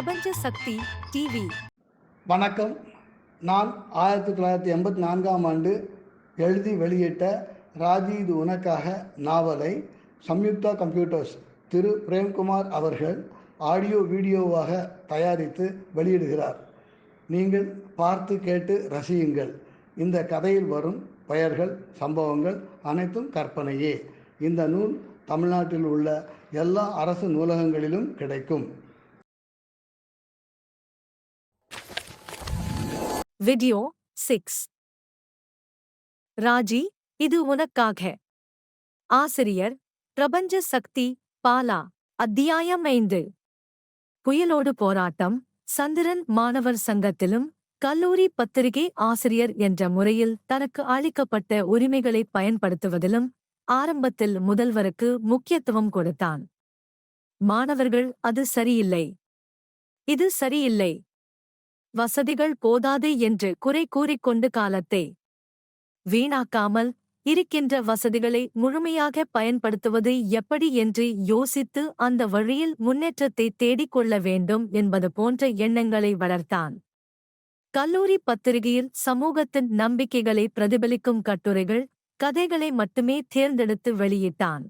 பிரபஞ்ச சக்தி டிவி. வணக்கம். நான் 1984ஆம் ஆண்டு எழுதி வெளியிட்ட ராஜி இது உனக்காக நாவலை சம்யுக்தா கம்ப்யூட்டர்ஸ் திரு பிரேம்குமார் அவர்கள் ஆடியோ வீடியோவாக தயாரித்து வெளியிடுகிறார். நீங்கள் பார்த்து கேட்டு ரசியுங்கள். இந்த கதையில் வரும் பெயர்கள், சம்பவங்கள் அனைத்தும் கற்பனையே. இந்த நூல் தமிழ்நாட்டில் உள்ள எல்லா அரசு நூலகங்களிலும் கிடைக்கும். வீடியோ 6. ராஜி இது உனக்காக. ஆசிரியர் பிரபஞ்ச சக்தி பாலா. அத்தியாயம் 5. புயலோடு போராட்டம். சந்திரன் மாணவர் சங்கத்திலும் கல்லூரி பத்திரிகை ஆசிரியர் என்ற முறையில் தனக்கு அளிக்கப்பட்ட உரிமைகளை பயன்படுத்துவதிலும் ஆரம்பத்தில் முதல்வருக்கு முக்கியத்துவம் கொடுத்தான். மாணவர்கள் அது சரியில்லை, இது சரியில்லை, வசதிகள் போதாது என்று குறை கூறிக்கொண்டு காலத்தை வீணாக்காமல் இருக்கின்ற வசதிகளை முழுமையாக பயன்படுத்துவது எப்படி என்று யோசித்து அந்த வழியில் முன்னேற்றத்தை தேடிக்கொள்ள வேண்டும் என்பது போன்ற எண்ணங்களை வளர்த்தான். கல்லூரி பத்திரிகையில் சமூகத்தின் நம்பிக்கைகளை பிரதிபலிக்கும் கட்டுரைகள், கதைகளை மட்டுமே தேர்ந்தெடுத்து வெளியிட்டான்.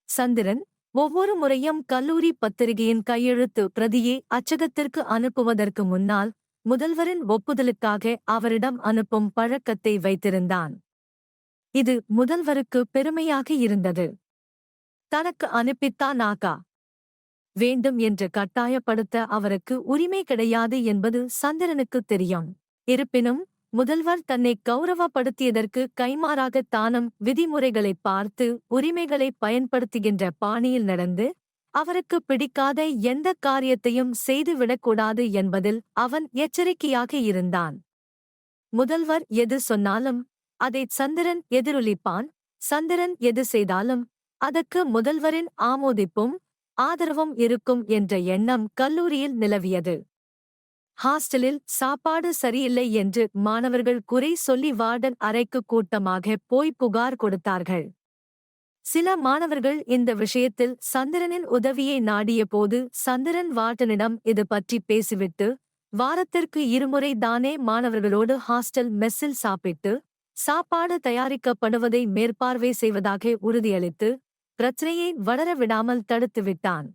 சந்திரன் ஒவ்வொரு முறையும் கல்லூரி பத்திரிகையின் கையெழுத்து பிரதியை அச்சகத்திற்கு அனுப்புவதற்கு முன்னால் முதல்வரின் ஒப்புதலுக்காக அவரிடம் அனுப்பும் பழக்கத்தை வைத்திருந்தான். இது முதல்வருக்கு பெருமையாக இருந்தது. தனக்கு அனுப்பித்தான் ஆகா வேண்டும் என்று கட்டாயப்படுத்த அவருக்கு உரிமை கிடையாது என்பது சந்திரனுக்கு தெரியும். இருப்பினும் முதல்வர் தன்னை கௌரவப்படுத்தியதற்கு கைமாறாக தானும் விதிமுறைகளை பார்த்து உரிமைகளை பயன்படுத்துகின்ற பாணியில் நடந்து அவருக்கு பிடிக்காத எந்த காரியத்தையும் செய்துவிடக்கூடாது என்பதில் அவன் எச்சரிக்கையாக இருந்தான். முதல்வர் எது சொன்னாலும் அதை சந்திரன் எதிரொலிப்பான். சந்திரன் எது செய்தாலும் அதற்கு முதல்வரின் ஆமோதிப்பும் ஆதரவும் இருக்கும் என்ற எண்ணம் கல்லூரியில் நிலவியது. ஹாஸ்டலில் சாப்பாடு சரியில்லை என்று மாணவர்கள் குறை சொல்லி வார்டன் அறைக்கு கூட்டமாக போய் புகார் கொடுத்தார்கள். சில மாணவர்கள் இந்த விஷயத்தில் சந்திரனின் உதவியை நாடிய போது சந்திரன் வார்டனிடம் இது பற்றி பேசிவிட்டு வாரத்திற்கு 2 முறை தானே மாணவர்களோடு ஹாஸ்டல் மெஸ்ஸில் சாப்பிட்டு சாப்பாடு தயாரிக்கப்படுவதை மேற்பார்வை செய்வதாக உறுதியளித்து பிரச்சனையை வளர விடாமல் தடுத்துவிட்டான்.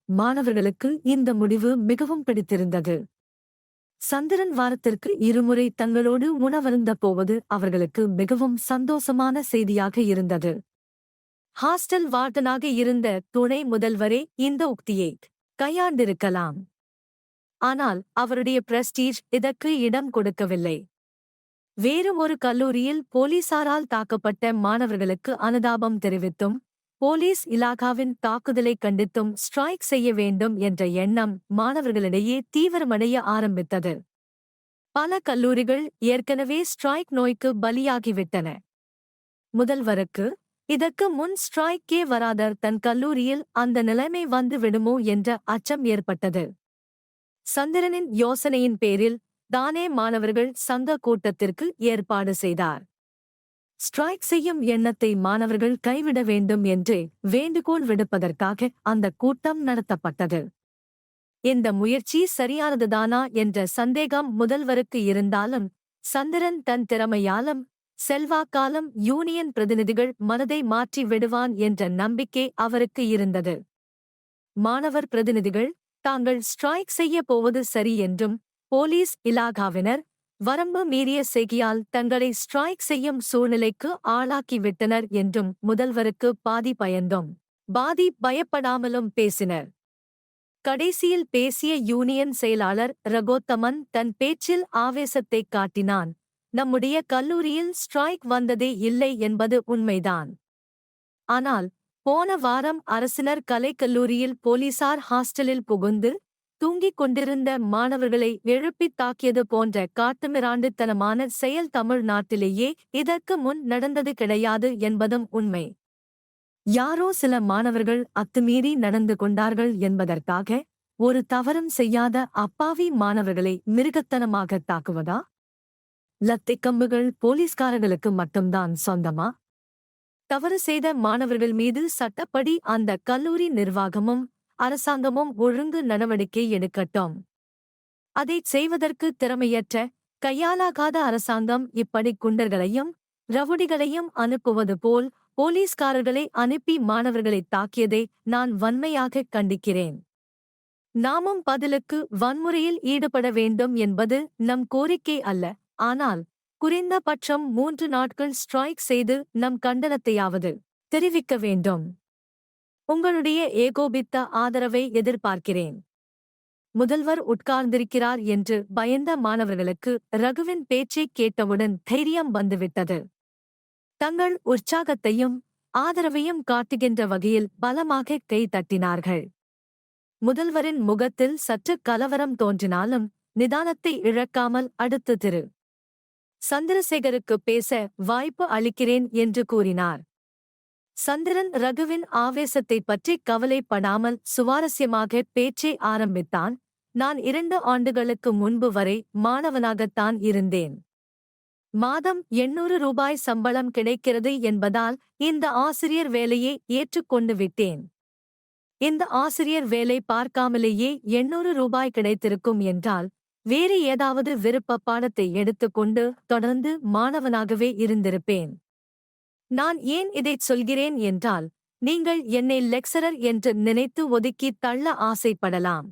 மாணவர்களுக்கு இந்த முடிவு மிகவும் பிடித்திருந்தது. சந்திரன் வாரத்திற்கு 2 முறை தங்களோடு உணவருந்த போவது அவர்களுக்கு மிகவும் சந்தோஷமான செய்தியாக இருந்தது. ஹாஸ்டல் வார்டனாக இருந்த துணை முதல்வரே இந்த உக்தியை கையாண்டிருக்கலாம். ஆனால் அவருடைய பிரஸ்டீஜ் இதற்கு இடம் கொடுக்கவில்லை. வேறு ஒரு கல்லூரியில் போலீசாரால் தாக்கப்பட்ட மாணவர்களுக்கு அனுதாபம் தெரிவித்தும் போலீஸ் இலாகாவின் தாக்குதலை கண்டித்தும் ஸ்ட்ரைக் செய்ய வேண்டும் என்ற எண்ணம் மாணவர்களிடையே தீவிரமடைய ஆரம்பித்தது. பல கல்லூரிகள் ஏற்கனவே ஸ்ட்ரைக் நோய்க்கு பலியாகிவிட்டன. முதல்வருக்கு இதற்கு முன் ஸ்ட்ரைக்கே வராத தன் கல்லூரியில் அந்த நிலைமை வந்து விடுமோ என்ற அச்சம் ஏற்பட்டது. சந்திரனின் யோசனையின் பேரில் தானே மாணவர்கள் சங்க கூட்டத்திற்கு ஏற்பாடு செய்தார். ஸ்ட்ரைக் செய்யும் எண்ணத்தை மாணவர்கள் கைவிட வேண்டும் என்று வேண்டுகோள் விடுப்பதற்காக அந்த கூட்டம் நடத்தப்பட்டது. இந்த முயற்சி சரியானதுதானா என்ற சந்தேகம் முதல்வருக்கு இருந்தாலும் சந்திரன் தன் திறமையாலும் செல்வாக்காலும் யூனியன் பிரதிநிதிகள் மனதை மாற்றி விடுவான் என்ற நம்பிக்கை அவருக்கு இருந்தது. மாணவர் பிரதிநிதிகள் தாங்கள் ஸ்ட்ரைக் செய்ய போவது சரி என்றும் போலீஸ் இலாகாவினர் வரம்பு மீறிய செய்கையால் தங்களை ஸ்ட்ரைக் செய்யும் சூழ்நிலைக்கு ஆளாக்கிவிட்டனர் என்றும் முதல்வருக்கு பாதி பயந்தும் பாதி பயப்படாமலும் பேசினர். கடைசியில் பேசிய யூனியன் செயலாளர் ரகோத்தமன் தன் பேச்சில் ஆவேசத்தை காட்டினான். நம்முடைய கல்லூரியில் ஸ்ட்ரைக் வந்ததே இல்லை என்பது உண்மைதான். ஆனால் போன வாரம் அரசினர் கலைக்கல்லூரியில் போலீசார் ஹாஸ்டலில் புகுந்து தூங்கிக் கொண்டிருந்த மாணவர்களை எழுப்பித் தாக்கியது போன்ற காட்டுமிராண்டித்தனமான செயல் தமிழ்நாட்டிலேயே இதற்கு முன் நடந்தது கிடையாது என்பதும் உண்மை. யாரோ சில மாணவர்கள் அத்துமீறி நடந்து கொண்டார்கள் என்பதற்காக ஒரு தவறும் செய்யாத அப்பாவி மாணவர்களை மிருகத்தனமாக தாக்குவதா? லத்திக்கம்புகள் போலீஸ்காரர்களுக்கு மட்டும்தான் சொந்தமா? தவறு செய்த மாணவர்கள் மீது சட்டப்படி அந்த கல்லூரி நிர்வாகமும் அரசாங்கமும் ஒழுங்கு நடவடிக்கை எடுக்கட்டும். அதைச் செய்வதற்கு திறமையற்ற, கையாலாகாத அரசாங்கம் இப்படி குண்டர்களையும் ரவுடிகளையும் அனுப்புவது போல் போலீஸ்காரர்களை அனுப்பி மாணவர்களைத் தாக்கியதை நான் வன்மையாகக் கண்டிக்கிறேன். நாமும் பதிலுக்கு வன்முறையில் ஈடுபட வேண்டும் என்பது நம் கோரிக்கை அல்ல, ஆனால் குறைந்த பட்சம் 3 நாட்கள் ஸ்ட்ரைக் செய்து நம் கண்டனத்தையாவது தெரிவிக்க வேண்டும். உங்களுடைய ஏகோபித்த ஆதரவை எதிர்பார்க்கிறேன். முதல்வர் உட்கார்ந்திருக்கிறார் என்று பயந்த மாணவர்களுக்கு ரகுவின் பேச்சைக் கேட்டவுடன் தைரியம் வந்துவிட்டது. தங்கள் உற்சாகத்தையும் ஆதரவையும் காட்டுகின்ற வகையில் பலமாக கை தட்டினார்கள். முதல்வரின் முகத்தில் சற்று கலவரம் தோன்றினாலும் நிதானத்தை இழக்காமல் அடுத்து திரு. சந்திரசேகருக்கு பேச வாய்ப்பு அளிக்கிறேன் என்று கூறினார். சந்திரன் ரகுவின் ஆவேசத்தைப் பற்றி கவலைப்படாமல் சுவாரஸ்யமாக பேச்சை ஆரம்பித்தான். நான் 2 ஆண்டுகளுக்கு முன்பு வரை மாணவனாகத்தான் இருந்தேன். மாதம் 800 ரூபாய் சம்பளம் கிடைக்கிறது என்பதால் இந்த ஆசிரியர் வேலையை ஏற்றுக்கொண்டு விட்டேன். இந்த ஆசிரியர் வேலை பார்க்காமலேயே 800 ரூபாய் கிடைத்திருக்கும் என்றால் வேறு ஏதாவது விருப்ப பாடத்தை எடுத்துக்கொண்டு தொடர்ந்து மாணவனாகவே இருந்திருப்பேன். நான் ஏன் இதைச் சொல்கிறேன் என்றால், நீங்கள் என்னை லெக்சரர் என்று நினைத்து ஒதுக்கித் தள்ள ஆசைப்படலாம்.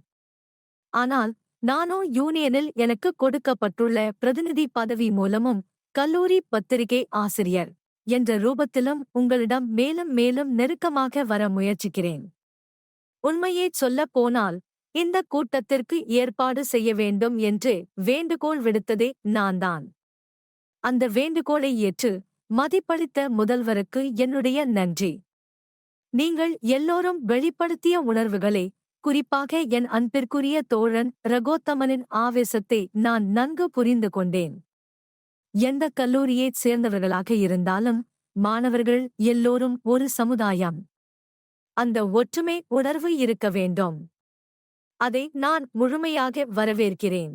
ஆனால் நானோ யூனியனில் எனக்கு கொடுக்கப்பட்டுள்ள பிரதிநிதி பதவி மூலமும் கல்லூரி பத்திரிகை ஆசிரியர் என்ற ரூபத்திலும் உங்களிடம் மேலும் மேலும் நெருக்கமாக வர முயற்சிக்கிறேன். உண்மையைச் சொல்லப் போனால் இந்த கூட்டத்திற்கு ஏற்பாடு செய்ய வேண்டும் என்று வேண்டுகோள் விடுத்ததே நான்தான். அந்த வேண்டுகோளை ஏற்று மதிப்பளித்த முதல்வருக்கு என்னுடைய நன்றி. நீங்கள் எல்லோரும் வெளிப்படுத்திய உணர்வுகளை, குறிப்பாக என் அன்பிற்குரிய தோழன் ரகோத்தமனின் ஆவேசத்தை நான் நன்கு புரிந்து கொண்டேன். எந்த கல்லூரியைச் சேர்ந்தவர்களாக இருந்தாலும் மாணவர்கள் எல்லோரும் ஒரு சமுதாயம். அந்த ஒற்றுமை உணர்வு இருக்க வேண்டும். அதை நான் முழுமையாக வரவேற்கிறேன்.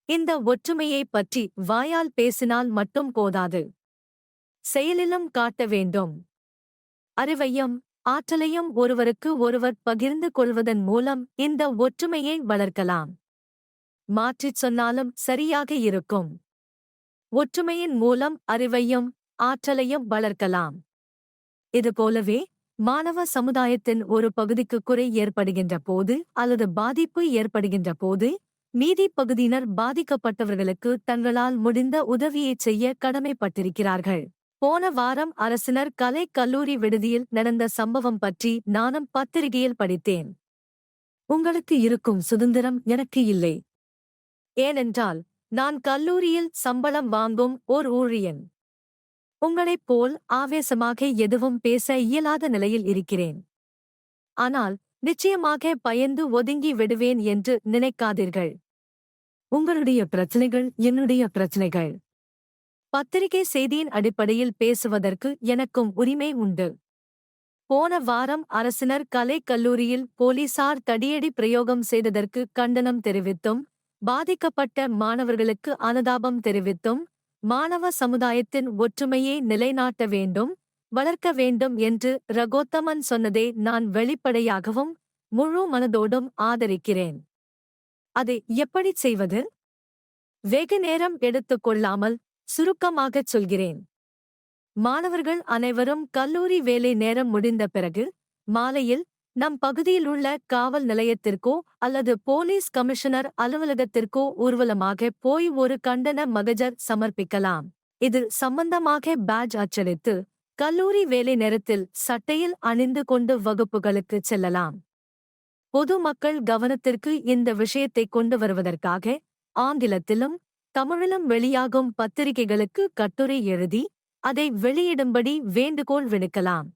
இந்த ஒற்றுமையைப் பற்றி வாயால் பேசினால் மட்டும் போதாது, செயலிலும் காட்ட வேண்டும். அறிவையும் ஆற்றலையும் ஒருவருக்கு ஒருவர் பகிர்ந்து கொள்வதன் மூலம் இந்த ஒற்றுமையை வளர்க்கலாம். மாற்றிச் சொன்னாலும் சரியாக இருக்கும். ஒற்றுமையின் மூலம் அறிவையும் ஆற்றலையும் வளர்க்கலாம். இதுபோலவே மாணவ சமுதாயத்தின் ஒரு பகுதிக்கு குறை ஏற்படுகின்ற போது அல்லது பாதிப்பு ஏற்படுகின்ற போது மீதி பகுதியினர் பாதிக்கப்பட்டவர்களுக்கு தங்களால் முடிந்த உதவியைச் செய்ய கடமைப்பட்டிருக்கிறார்கள். போன வாரம் அரசினர் கலை கல்லூரி விடுதியில் நடந்த சம்பவம் பற்றி நானும் பத்திரிகையில் படித்தேன். உங்களுக்கு இருக்கும் சுதந்திரம் எனக்கு இல்லை. ஏனென்றால் நான் கல்லூரியில் சம்பளம் வாங்கும் ஓர் ஊழியன். உங்களைப் போல் ஆவேசமாக எதுவும் பேச இயலாத நிலையில் இருக்கிறேன். ஆனால் நிச்சயமாக பயந்து ஒதுங்கி விடுவேன் என்று நினைக்காதீர்கள். உங்களுடைய பிரச்சனைகள் என்னுடைய பிரச்சனைகள். பத்திரிகை செய்தியின் அடிப்படையில் பேசுவதற்கு எனக்கும் உரிமை உண்டு. போன வாரம் அரசினர் கலை கல்லூரியில் போலீசார் தடியடி பிரயோகம் செய்ததற்கு கண்டனம் தெரிவித்தும் பாதிக்கப்பட்ட மாணவர்களுக்கு அனுதாபம் தெரிவித்தும் மாணவ சமுதாயத்தின் ஒற்றுமையை நிலைநாட்ட வேண்டும், வளர்க்க வேண்டும் என்று ரகோத்தமன் சொன்னதை நான் வெளிப்படையாகவும் முழு மனதோடும் ஆதரிக்கிறேன். அதை எப்படிச் செய்வது? வெகு நேரம் எடுத்துக் கொள்ளாமல் சுருக்கமாகச் சொல்கிறேன். மாணவர்கள் அனைவரும் கல்லூரி வேலை நேரம் முடிந்த பிறகு மாலையில் நம் பகுதியிலுள்ள காவல் நிலையத்திற்கோ அல்லது போலீஸ் கமிஷனர் அலுவலகத்திற்கோ ஊர்வலமாக போய் ஒரு கண்டன மகஜர் சமர்ப்பிக்கலாம். இது சம்பந்தமாக பேட்ஜ் அச்சடித்து கல்லூரி வேலை நேரத்தில் சட்டையில் அணிந்து கொண்டு வகுப்புகளுக்கு செல்லலாம். பொதுமக்கள் கவனத்திற்கு இந்த விஷயத்தை கொண்டு வருவதற்காக ஆங்கிலத்திலும் தமிழிலும் வெளியாகும் பத்திரிகைகளுக்கு கட்டுரை எழுதி அதை வெளியிடும்படி வேண்டுகோள் விடுக்கலாம்.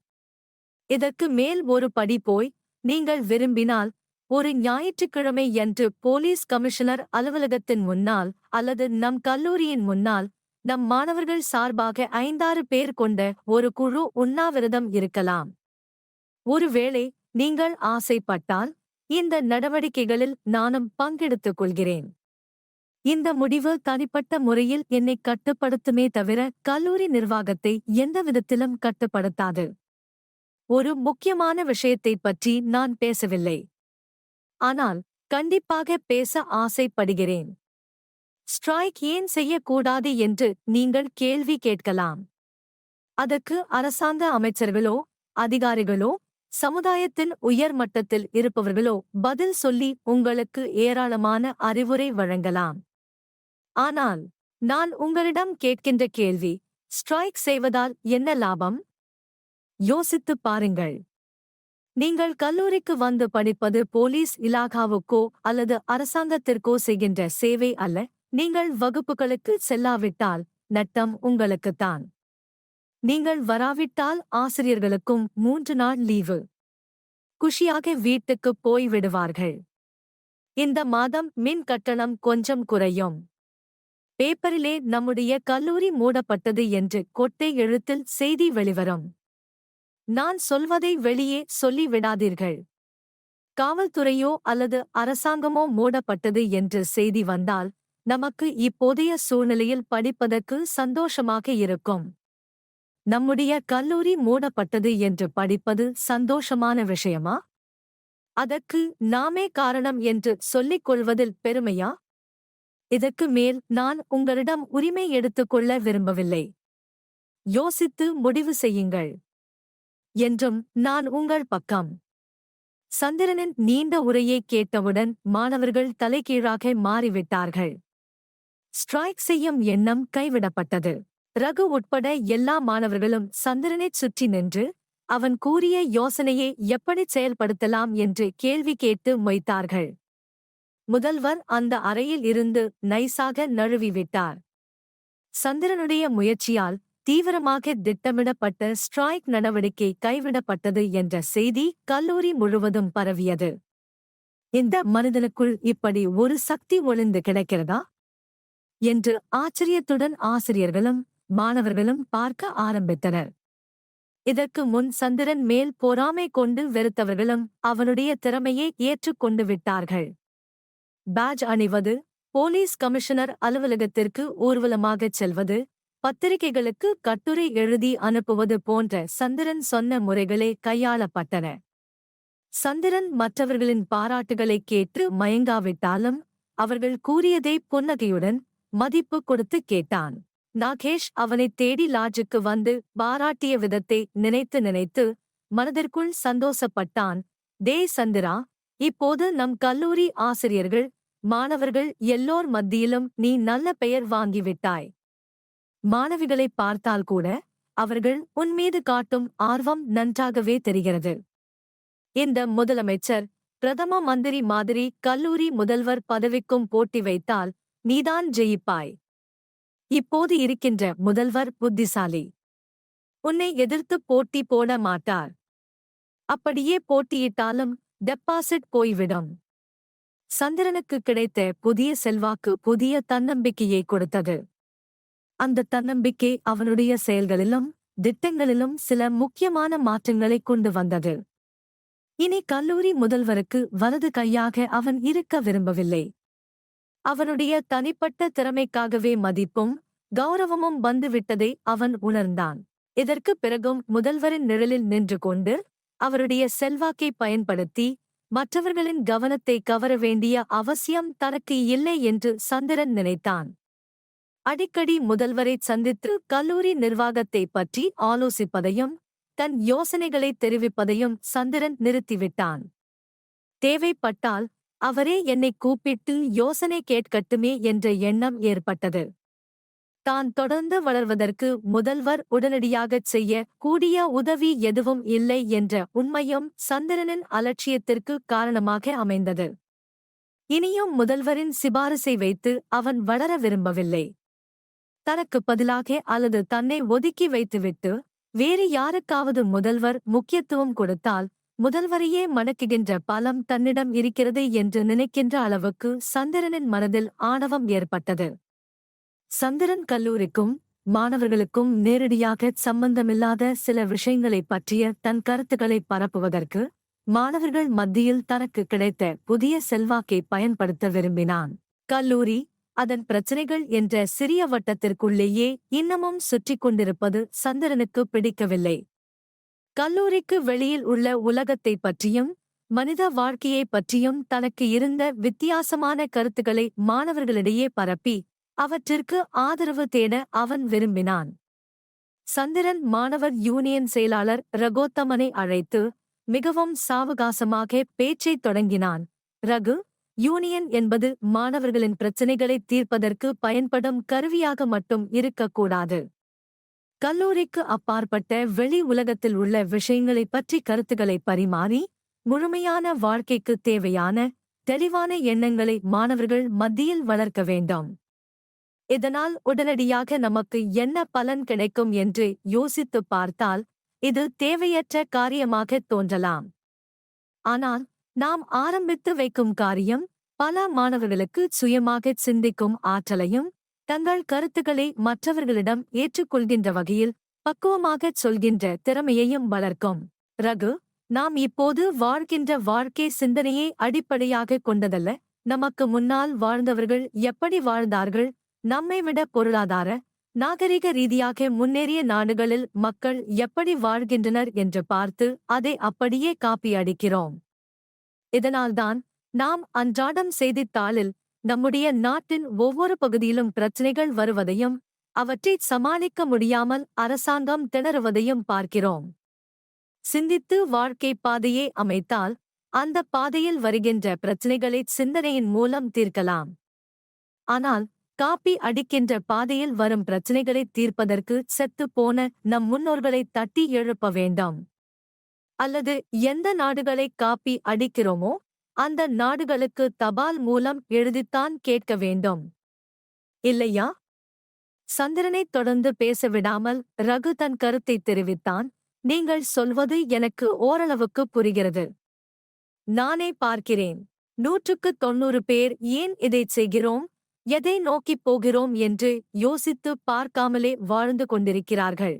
இதற்கு மேல் ஒரு படி போய் நீங்கள் விரும்பினால் ஒரு ஞாயிற்றுக்கிழமை யன்று போலீஸ் கமிஷனர் அலுவலகத்தின் முன்னால் அல்லது நம் கல்லூரியின் முன்னால் நம் மாணவர்கள் சார்பாக 5-6 பேர் கொண்ட ஒரு குழு உண்ணாவிரதம் இருக்கலாம். ஒருவேளை நீங்கள் ஆசைப்பட்டால் இந்த நடவடிக்கைகளில் நானும் பங்கெடுத்துக் கொள்கிறேன். இந்த முடிவு தனிப்பட்ட முறையில் என்னை கட்டுப்படுத்துமே தவிர கல்லூரி நிர்வாகத்தை எந்த விதத்திலும் கட்டுப்படுத்தாது. ஒரு முக்கியமான விஷயத்தைப் பற்றி நான் பேசவில்லை. ஆனால் கண்டிப்பாக பேச ஆசைப்படுகிறேன். ஸ்ட்ரைக் ஏன் செய்யக்கூடாது என்று நீங்கள் கேள்வி கேட்கலாம். அதற்கு அரசாங்க அமைச்சர்களோ அதிகாரிகளோ சமுதாயத்தின் உயர் மட்டத்தில் இருப்பவர்களோ பதில் சொல்லி உங்களுக்கு ஏராளமான அறிவுரை வழங்கலாம். ஆனால் நான் உங்களிடம் கேட்கின்ற கேள்வி, ஸ்ட்ரைக் செய்வதால் என்ன லாபம்? யோசித்துப் பாருங்கள். நீங்கள் கல்லூரிக்கு வந்து படிப்பது போலீஸ் இலாகாவுக்கோ அல்லது அரசாங்கத்திற்கோ செய்கின்ற சேவை அல்ல. நீங்கள் வகுப்புகளுக்கு செல்லாவிட்டால் நட்டம் உங்களுக்குத்தான். நீங்கள் வராவிட்டால் ஆசிரியர்களுக்கும் 3 நாள் லீவு. குஷியாக வீட்டுக்குப் போய் விடுவார்கள். இந்த மாதம் மின் கட்டணம் கொஞ்சம் குறையும். பேப்பரிலே நம்முடைய கல்லூரி மூடப்பட்டது என்று கொட்டை எழுத்தில் செய்தி வெளிவரும். நான் சொல்வதை வெளியே சொல்லி விடாதீர்கள். காவல்துறையோ அல்லது அரசாங்கமோ மூடப்பட்டது என்று செய்தி வந்தால் நமக்கு இப்போதைய சூழ்நிலையில் படிப்பதற்கு சந்தோஷமாக இருக்கும். நம்முடைய கல்லூரி மூடப்பட்டது என்று படிப்பது சந்தோஷமான விஷயமா? அதற்கு நாமே காரணம் என்று சொல்லிக் கொள்வதில் பெருமையா? இதற்கு மேல் நான் உங்களிடம் உரிமை எடுத்துக்கொள்ள விரும்பவில்லை. யோசித்து முடிவு செய்யுங்கள். என்றும் நான் உங்கள் பக்கம். சந்திரனின் நீண்ட உரையை கேட்டவுடன் மாணவர்கள் தலைகீழாக மாறிவிட்டார்கள். ஸ்ட்ரைக் செய்யும் எண்ணம் கைவிடப்பட்டது. ரகு உட்பட எல்லா மாணவர்களும் சந்திரனைச் சுற்றி நின்று அவன் கூறிய யோசனையை எப்படிச் செயல்படுத்தலாம் என்று கேள்வி கேட்டு மொய்த்தார்கள். முதல்வர் அந்த அறையில் இருந்து நைசாக நழுவிவிட்டார். சந்திரனுடைய முயற்சியால் தீவிரமாக திட்டமிடப்பட்ட ஸ்ட்ரைக் நடவடிக்கை கைவிடப்பட்டது என்ற செய்தி கல்லூரி முழுவதும் பரவியது. இந்த மனிதனுக்குள் இப்படி ஒரு சக்தி ஒளிந்து கிடக்கிறதா என்று ஆச்சரியத்துடன் ஆசிரியர்களும் மாணவர்களும் பார்க்க ஆரம்பித்தனர். இதற்கு முன் சந்திரன் மேல் பொறாமை கொண்டு வெறுத்தவர்களும் அவனுடைய திறமையை ஏற்றுக்கொண்டு விட்டார்கள். பேட்ஜ் அணிவது, போலீஸ் கமிஷனர் அலுவலகத்திற்கு ஊர்வலமாகச் செல்வது, பத்திரிகைகளுக்கு கட்டுரை எழுதி அனுப்புவது போன்ற சந்திரன் சொன்ன முறைகளே கையாளப்பட்டன. சந்திரன் மற்றவர்களின் பாராட்டுகளைக் கேட்டு மயங்காவிட்டாலும் அவர்கள் கூறியதை புன்னகையுடன் மதிப்பு கொடுத்து கேட்டான். நாகேஷ் அவனைத் தேடி லாட்ஜுக்கு வந்து பாராட்டிய விதத்தை நினைத்து நினைத்து மனதிற்குள் சந்தோஷப்பட்டான். டேய் சந்திரா, இப்போது நம் கல்லூரி ஆசிரியர்கள் மாணவர்கள் எல்லோர் மத்தியிலும் நீ நல்ல பெயர் வாங்கிவிட்டாய். மாணவிகளைப் பார்த்தால் கூட அவர்கள் உன்மீது காட்டும் ஆர்வம் நன்றாகவே தெரிகிறது. இந்த முதலமைச்சர் பிரதம மந்திரி மாதிரி கல்லூரி முதல்வர் பதவிக்கும் போட்டி வைத்தால் நீதான் ஜெயிப்பாய். இப்போது இருக்கின்ற முதல்வர் புத்திசாலி. உன்னை எதிர்த்து போட்டி போட மாட்டார். அப்படியே போட்டியிட்டாலும் டெபாசிட் போய்விடும். சந்திரனுக்கு கிடைத்த புதிய செல்வாக்கு புதிய தன்னம்பிக்கையை கொடுத்தது. அந்த தன்னம்பிக்கை அவனுடைய செயல்களிலும் திட்டங்களிலும் சில முக்கியமான மாற்றங்களை கொண்டு வந்தது. இனி கல்லூரி முதல்வருக்கு வலது கையாக அவன் இருக்க விரும்பவில்லை. அவனுடைய தனிப்பட்ட திறமைக்காகவே மதிப்பும் கௌரவமும் வந்துவிட்டதை அவன் உணர்ந்தான். இதற்குப் பிறகும் முதல்வரின் நிழலில் நின்று கொண்டு அவருடைய செல்வாக்கை பயன்படுத்தி மற்றவர்களின் கவனத்தை கவர வேண்டிய அவசியம் தனக்கு இல்லை என்று சந்திரன் நினைத்தான். அடிக்கடி முதல்வரைச் சந்தித்து கல்லூரி நிர்வாகத்தைப் பற்றி ஆலோசிப்பதையும் தன் யோசனைகளை தெரிவிப்பதையும் சந்திரன் நிறுத்திவிட்டான். தேவைப்பட்டால் அவரே என்னை கூப்பிட்டு யோசனை கேட்கட்டுமே என்ற எண்ணம் ஏற்பட்டது. தான் தொடர்ந்து வளர்வதற்கு முதல்வர் உடனடியாகச் செய்ய கூடிய உதவி எதுவும் இல்லை என்ற உண்மையும் சந்திரனின் அலட்சியத்திற்கு காரணமாக அமைந்தது. இனியும் முதல்வரின் சிபாரிசை வைத்து அவன் வளர விரும்பவில்லை. தனக்கு பதிலாக அல்லது தன்னை ஒதுக்கி வைத்துவிட்டு வேறு யாருக்காவது முதல்வர் முக்கியத்துவம் கொடுத்தால் முதல்வரையே மணக்குகின்ற பலம் தன்னிடம் இருக்கிறது என்று நினைக்கின்ற அளவுக்கு சந்திரனின் மனதில் ஆணவம் ஏற்பட்டது. சந்திரன் கல்லூரிக்கும் மாணவர்களுக்கும் நேரடியாக சம்பந்தமில்லாத சில விஷயங்களைப் பற்றிய தன் கருத்துக்களை பரப்புவதற்கு மாணவர்கள் மத்தியில் தனக்கு கிடைத்த புதிய செல்வாக்கை பயன்படுத்த விரும்பினான். கல்லூரி அதன் பிரச்சனைகள் என்ற சிறிய வட்டத்திற்குள்ளேயே இன்னமும் சுற்றிக் கொண்டிருப்பது சந்திரனுக்கு பிடிக்கவில்லை. கல்லூரிக்கு வெளியில் உள்ள உலகத்தைப் பற்றியும் மனித வாழ்க்கையைப் பற்றியும் தனக்கு இருந்த வித்தியாசமான கருத்துக்களை மாணவர்களிடையே பரப்பி அவற்றிற்கு ஆதரவு தேட அவன் விரும்பினான். சந்திரன் மாணவர் யூனியன் செயலாளர் ரகோத்தமனை அழைத்து மிகவும் சாவகாசமாக பேச்சைத் தொடங்கினான். ரகு, யூனியன் என்பது மாணவர்களின் பிரச்சினைகளைத் தீர்ப்பதற்கு பயன்படும் கருவியாக மட்டும் இருக்கக்கூடாது. கல்லூரிக்கு அப்பாற்பட்ட வெளி உலகத்தில் உள்ள விஷயங்களைப் பற்றி கருத்துக்களை பரிமாறி முழுமையான வாழ்க்கைக்குத் தேவையான தெளிவான எண்ணங்களை மாணவர்கள் மத்தியில் வளர்க்க வேண்டும். இதனால் உடனடியாக நமக்கு என்ன பலன் கிடைக்கும் என்று யோசித்துப் பார்த்தால் இது தேவையற்ற காரியமாகத் தோன்றலாம். ஆனால் நாம் ஆரம்பித்து வைக்கும் காரியம் பல மாணவர்களுக்கு சுயமாகச் சிந்திக்கும் ஆற்றலையும் தங்கள் கருத்துக்களை மற்றவர்களிடம் ஏற்றுக்கொள்கின்ற வகையில் பக்குவமாகச் சொல்கின்ற திறமையையும் வளர்க்கும். ரகு, நாம் இப்போது வாழ்கின்ற வாழ்க்கை சிந்தனையை அடிப்படையாகக் கொண்டதல்ல. நமக்கு முன்னால் வாழ்ந்தவர்கள் எப்படி வாழ்ந்தார்கள், நம்மைவிட பொருளாதார நாகரிக ரீதியாக முன்னேறிய நாடுகளில் மக்கள் எப்படி வாழ்கின்றனர் என்று பார்த்து அதை அப்படியே காப்பி அடிக்கிறோம். இதனால்தான் நாம் அன்றாடம் செய்தித்தாளில் நம்முடைய நாட்டின் ஒவ்வொரு பகுதியிலும் பிரச்சினைகள் வருவதையும் அவற்றைச் சமாளிக்க முடியாமல் அரசாங்கம் திணறுவதையும் பார்க்கிறோம். சிந்தித்து வாழ்க்கை பாதையை அமைத்தால் அந்த பாதையில் வருகின்ற பிரச்சினைகளை சிந்தனையின் மூலம் தீர்க்கலாம். ஆனால் காப்பி அடிக்கின்ற பாதையில் வரும் பிரச்சினைகளைத் தீர்ப்பதற்கு செத்துப் போன நம் முன்னோர்களை தட்டி எழுப்ப வேண்டாம். அல்லது எந்த நாடுகளை காப்பி அடிக்கிறோமோ அந்த நாடுகளுக்கு தபால் மூலம் எழுதித்தான் கேட்க வேண்டும், இல்லையா? சந்திரனைத் தொடர்ந்து பேசவிடாமல் ரகு தன் கருத்தைத் தெரிவித்தான். நீங்கள் சொல்வது எனக்கு ஓரளவுக்கு புரிகிறது. நானே பார்க்கிறேன். 190 பேர் ஏன் இதைச் செய்கிறோம், எதை நோக்கிப் போகிறோம் என்று யோசித்துப் பார்க்காமலே வாழ்ந்து கொண்டிருக்கிறார்கள்.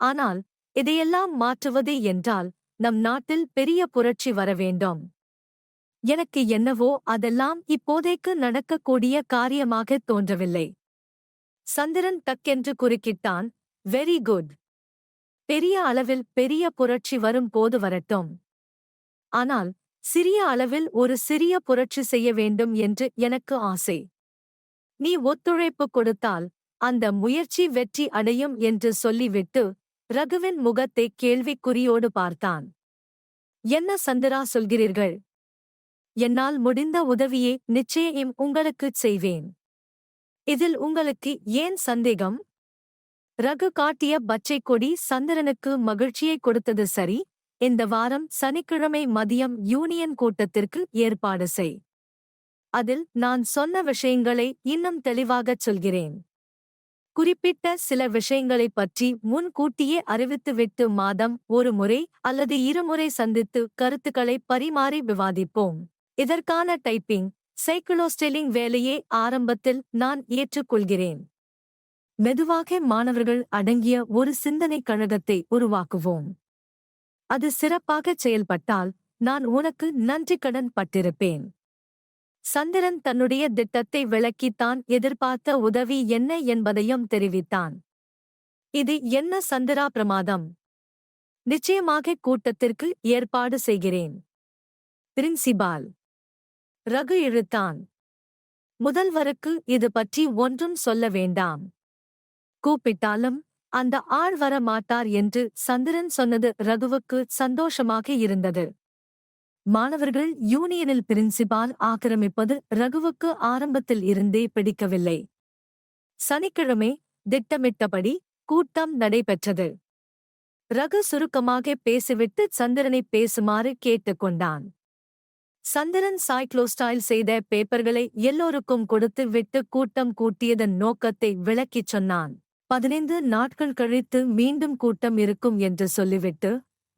ஆனால் இதையெல்லாம் மாற்றுவது என்றால் நம் நாட்டில் பெரிய புரட்சி வர வேண்டும். எனக்கு என்னவோ அதெல்லாம் இப்போதைக்கு நடக்கக்கூடிய காரியமாகத் தோன்றவில்லை. சந்திரன் டக்கென்று குறுக்கிட்டான். Very good. பெரிய அளவில் பெரிய புரட்சி வரும் போது வரட்டும். ஆனால் சிறிய அளவில் ஒரு சிறிய புரட்சி செய்ய வேண்டும் என்று எனக்கு ஆசை. நீ ஒத்துழைப்பு கொடுத்தால் அந்த முயற்சி வெற்றி அடையும் என்று சொல்லிவிட்டு ரகுவின் முகத்தை கேள்விக்குறியோடு பார்த்தான். என்ன சந்திரா சொல்கிறீர்கள்? என்னால் முடிந்த உதவியை நிச்சயம் உங்களுக்குச் செய்வேன். இதில் உங்களுக்கு ஏன் சந்தேகம்? ரகு காட்டிய பச்சை கொடி சந்திரனுக்கு மகிழ்ச்சியை கொடுத்தது. சரி, இந்த வாரம் சனிக்கிழமை மதியம் யூனியன் கூட்டத்திற்கு ஏற்பாடு செய். அதில் நான் சொன்ன விஷயங்களை இன்னும் தெளிவாகச் சொல்கிறேன். குறிப்பிட்ட சில விஷயங்களைப் பற்றி முன்கூட்டியே அறிவித்துவிட்டு மாதம் ஒரு முறை அல்லது இருமுறை சந்தித்து கருத்துக்களை பரிமாறி விவாதிப்போம். இதற்கான டைப்பிங், சைக்கிளோஸ்டெல்லிங் வேலையை ஆரம்பத்தில் நான் ஏற்றுக்கொள்கிறேன். மெதுவாக மாணவர்கள் அடங்கிய ஒரு சிந்தனை கழகத்தை உருவாக்குவோம். அது சிறப்பாகச் செயல்பட்டால் நான் உனக்கு நன்றிக்கடன் பட்டிருப்பேன். சந்திரன் தன்னுடைய திட்டத்தை விளக்கித்தான் எதிர்பார்த்த உதவி என்ன என்பதையும் தெரிவித்தான். இது என்ன சந்திரா பிரமாதம்? நிச்சயமாக கூட்டத்திற்கு ஏற்பாடு செய்கிறேன். பிரின்சிபால் ரகு இழுத்தான். முதல்வருக்கு இது பற்றி ஒன்றும் சொல்ல வேண்டாம். கூப்பிட்டாலும் அந்த ஆள் வர மாட்டார் என்று சந்திரன் சொன்னது ரகுவுக்கு சந்தோஷமாக இருந்தது. மாணவர்கள் யூனியனில் பிரின்சிபால் ஆக்கிரமிப்பது ரகுவுக்கு ஆரம்பத்தில் இருந்தே பிடிக்கவில்லை. சனிக்கிழமை திட்டமிட்டபடி கூட்டம் நடைபெற்றது. ரகு சுருக்கமாக பேசிவிட்டு சந்திரனை பேசுமாறு கேட்டுக்கொண்டான். சந்திரன் சைக்ளோஸ்டைல் செய்த பேப்பர்களை எல்லோருக்கும் கொடுத்து விட்டு கூட்டம் கூட்டியதன் நோக்கத்தை விளக்கிச் சொன்னான். 15 நாட்கள் கழித்து மீண்டும் கூட்டம் இருக்கும் என்று சொல்லிவிட்டு